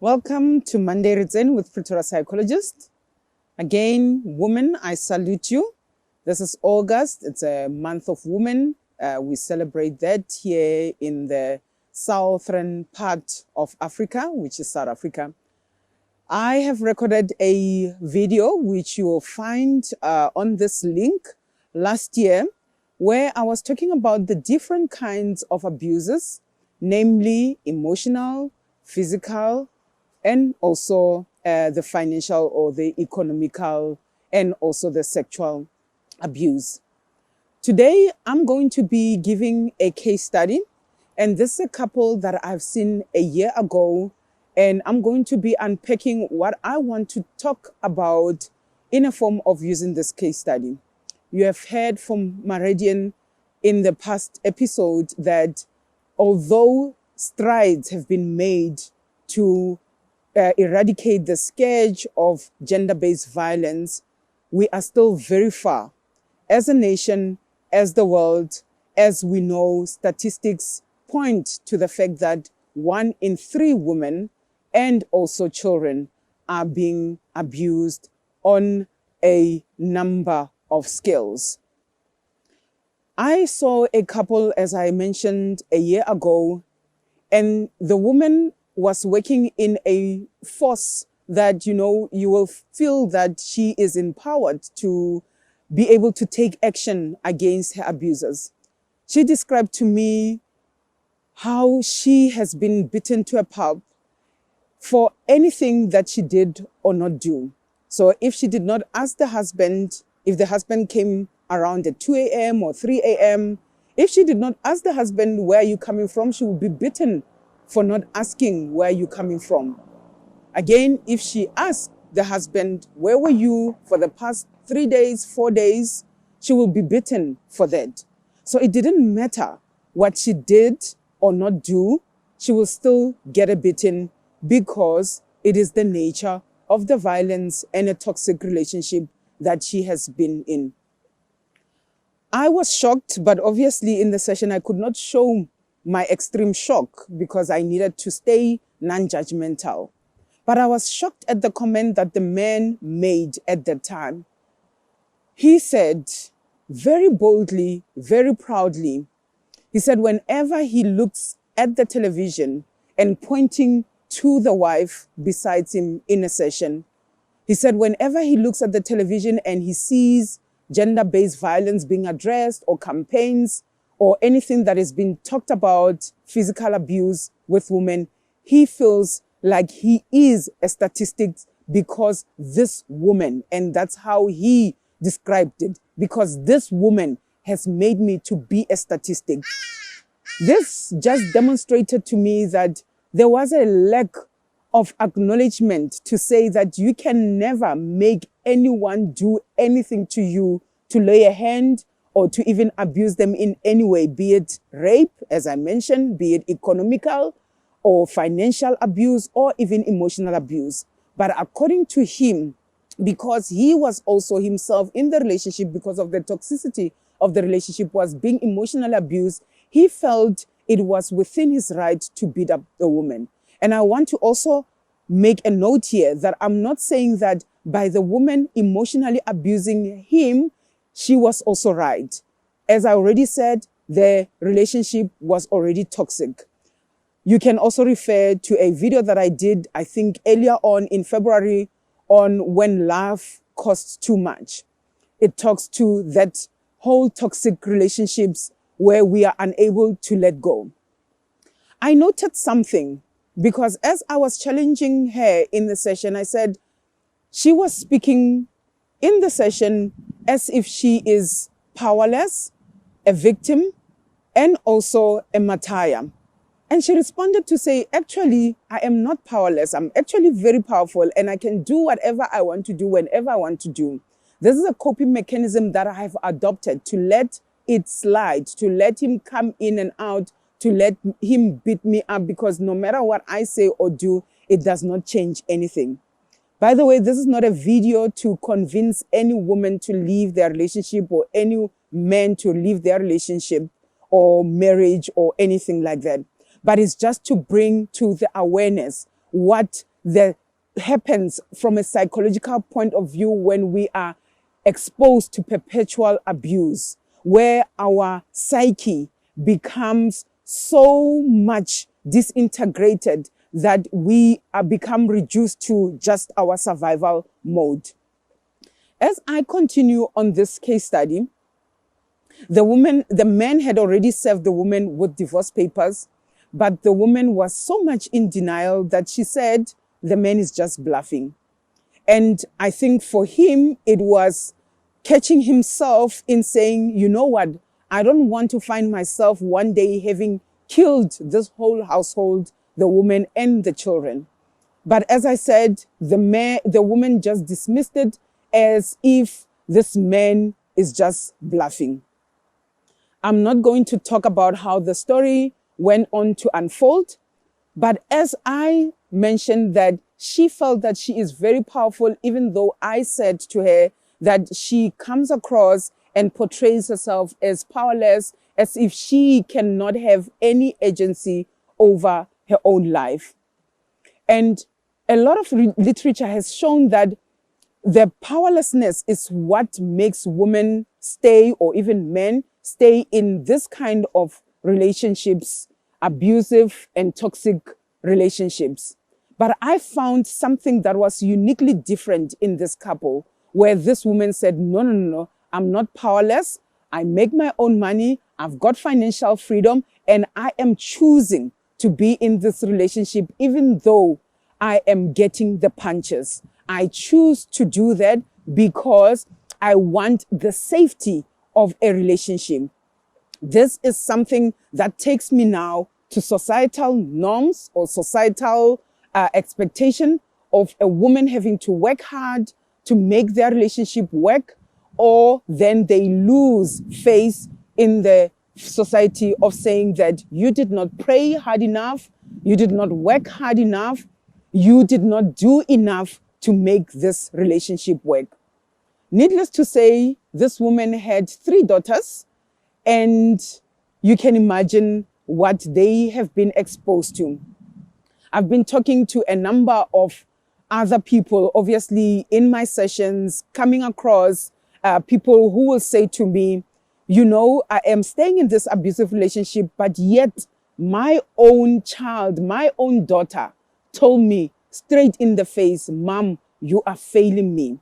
Welcome to Monday Tsene with Pretoria Psychologist. Again, women, I salute you. This is August. It's a month of women. We celebrate that here in the southern part of Africa, which is South Africa. I have recorded a video which you will find on this link last year, where I was talking about the different kinds of abuses, namely emotional, physical, and also the financial or the economical, and also the sexual abuse. Today, I'm going to be giving a case study, and this is a couple that I've seen a year ago, and I'm going to be unpacking what I want to talk about in a form of using this case study. You have heard from Meridian in the past episode that although strides have been made to eradicate the scourge of gender-based violence, we are still very far. As a nation, as the world, as we know, statistics point to the fact that 1 in 3 women and also children are being abused on a number of scales. I saw a couple, as I mentioned, a year ago, and the woman was working in a force that, you will feel that she is empowered to be able to take action against her abusers. She described to me how she has been beaten to a pulp for anything that she did or not do. So if she did not ask the husband, if the husband came around at 2 a.m. or 3 a.m., if she did not ask the husband, where are you coming from, she would be beaten for not asking where you're coming from. Again, if she asked the husband, where were you for the past 3 days, 4 days, she will be beaten for that. So it didn't matter what she did or not do, she will still get a beating because it is the nature of the violence and a toxic relationship that she has been in. I was shocked, but obviously in the session I could not show my extreme shock because I needed to stay non-judgmental. But I was shocked at the comment that the man made at that time. He said very boldly, very proudly, he said whenever he looks at the television and pointing to the wife besides him in a session, he said whenever he looks at the television and he sees gender-based violence being addressed or campaigns or anything that has been talked about, physical abuse with women, he feels like he is a statistic because this woman, and that's how he described it, because this woman has made me to be a statistic. This just demonstrated to me that there was a lack of acknowledgement to say that you can never make anyone do anything to you, to lay a hand or to even abuse them in any way, be it rape, as I mentioned, be it economical or financial abuse or even emotional abuse. But according to him, because he was also himself in the relationship, because of the toxicity of the relationship was being emotionally abused, he felt it was within his right to beat up the woman. And I want to also make a note here that I'm not saying that by the woman emotionally abusing him, she was also right. As I already said, the relationship was already toxic. You can also refer to a video that I did, I think earlier on in February, on when love costs too much. It talks to that whole toxic relationships where we are unable to let go. I noted something because as I was challenging her in the session, I said she was speaking in the session as if she is powerless, a victim, and also a martyr. And she responded to say, actually, I am not powerless. I'm actually very powerful and I can do whatever I want to do whenever I want to do. This is a coping mechanism that I have adopted to let it slide, to let him come in and out, to let him beat me up, because no matter what I say or do, it does not change anything. By the way, this is not a video to convince any woman to leave their relationship or any man to leave their relationship or marriage or anything like that. But it's just to bring to the awareness what that happens from a psychological point of view when we are exposed to perpetual abuse, where our psyche becomes so much disintegrated that we become reduced to just our survival mode. As I continue on this case study, the man had already served the woman with divorce papers, but the woman was so much in denial that she said the man is just bluffing. And I think for him, it was catching himself in saying, you know what, I don't want to find myself one day having killed this whole household, the woman and the children. But as I said, the woman just dismissed it as if this man is just bluffing. I'm not going to talk about how the story went on to unfold, but as I mentioned that she felt that she is very powerful, even though I said to her that she comes across and portrays herself as powerless, as if she cannot have any agency over her own life. And a lot of literature has shown that the powerlessness is what makes women stay, or even men stay in this kind of relationships, abusive and toxic relationships. But I found something that was uniquely different in this couple, where this woman said, no, I'm not powerless. I make my own money. I've got financial freedom, and I am choosing to be in this relationship, even though I am getting the punches. I choose to do that because I want the safety of a relationship. This is something that takes me now to societal norms or societal expectation of a woman having to work hard to make their relationship work, or then they lose face in the society of saying that you did not pray hard enough, you did not work hard enough, you did not do enough to make this relationship work. Needless to say, this woman had 3 daughters, and you can imagine what they have been exposed to. I've been talking to a number of other people, obviously in my sessions, coming across people who will say to me, you know, I am staying in this abusive relationship, but yet my own child, my own daughter told me straight in the face, Mom, you are failing me.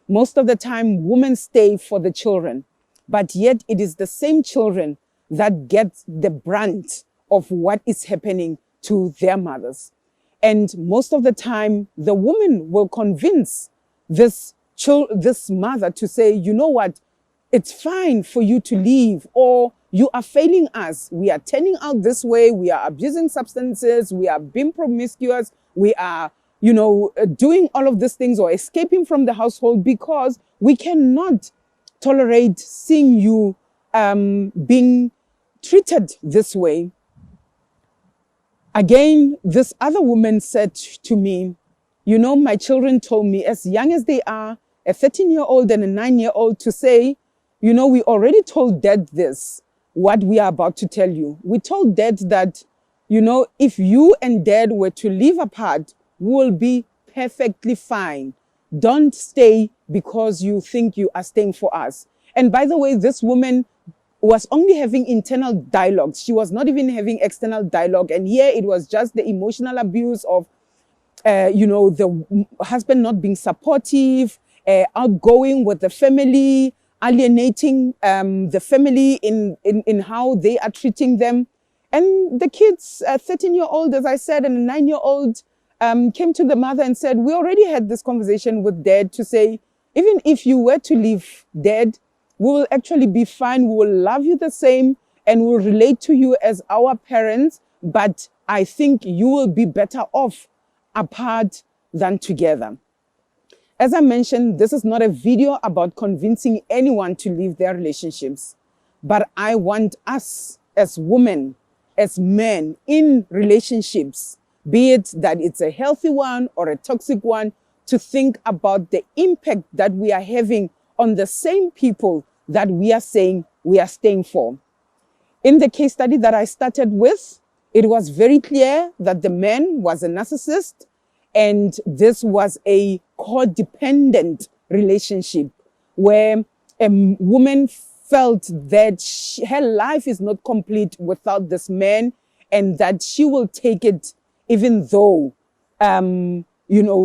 Most of the time, women stay for the children, but yet it is the same children that get the brunt of what is happening to their mothers. And most of the time, the woman will convince this mother to say, you know what, it's fine for you to leave, or you are failing us. We are turning out this way. We are abusing substances. We are being promiscuous. We are, doing all of these things or escaping from the household because we cannot tolerate seeing you being treated this way. Again, this other woman said to me, you know, my children told me, as young as they are, a 13-year-old and a 9-year-old, to say, you know, we already told Dad this, what we are about to tell you. We told Dad that, you know, if you and Dad were to live apart, we will be perfectly fine. Don't stay because you think you are staying for us. And by the way, this woman was only having internal dialogues. She was not even having external dialogue. And here it was just the emotional abuse of, the husband not being supportive, outgoing with the family, alienating the family in how they are treating them. And the kids, a 13-year-old, as I said, and a 9-year-old, came to the mother and said, we already had this conversation with Dad to say, even if you were to leave Dad, we will actually be fine. We will love you the same and we'll relate to you as our parents. But I think you will be better off apart than together. As I mentioned, this is not a video about convincing anyone to leave their relationships. But I want us as women, as men in relationships, be it that it's a healthy one or a toxic one, to think about the impact that we are having on the same people that we are saying we are staying for. In the case study that I started with, it was very clear that the man was a narcissist And this was a codependent relationship where a woman felt that her life is not complete without this man, and that she will take it even though,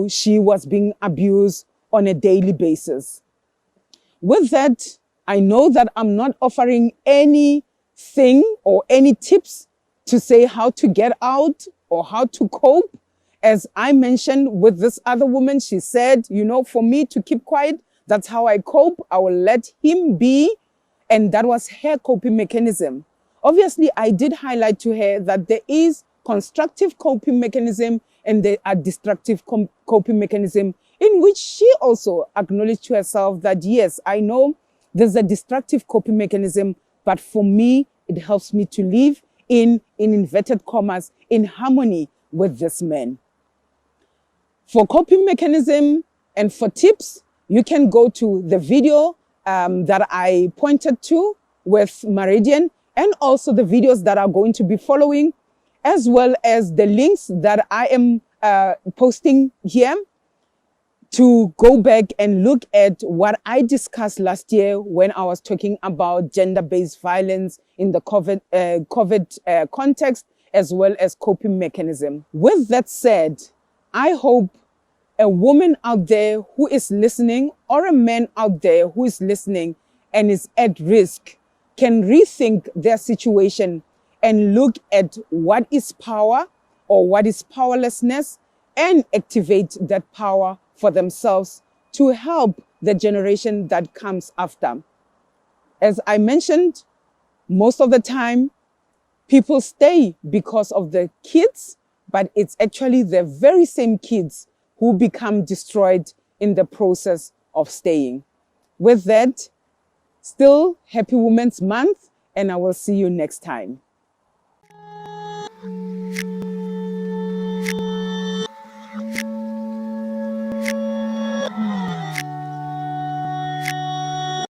she was being abused on a daily basis. With that, I know that I'm not offering anything or any tips to say how to get out or how to cope. As I mentioned with this other woman, she said, for me to keep quiet, that's how I cope. I will let him be. And that was her coping mechanism. Obviously, I did highlight to her that there is constructive coping mechanism and there are destructive coping mechanism, in which she also acknowledged to herself that, yes, I know there's a destructive coping mechanism, but for me, it helps me to live in inverted commas, in harmony with this man. For coping mechanism and for tips, you can go to the video that I pointed to with Meridian, and also the videos that are going to be following, as well as the links that I am posting here, to go back and look at what I discussed last year when I was talking about gender-based violence in the COVID context, as well as coping mechanism. With that said, I hope a woman out there who is listening, or a man out there who is listening and is at risk, can rethink their situation and look at what is power or what is powerlessness, and activate that power for themselves to help the generation that comes after. As I mentioned, most of the time, people stay because of the kids, but it's actually the very same kids who become destroyed in the process of staying. With that, still happy Women's Month, and I will see you next time.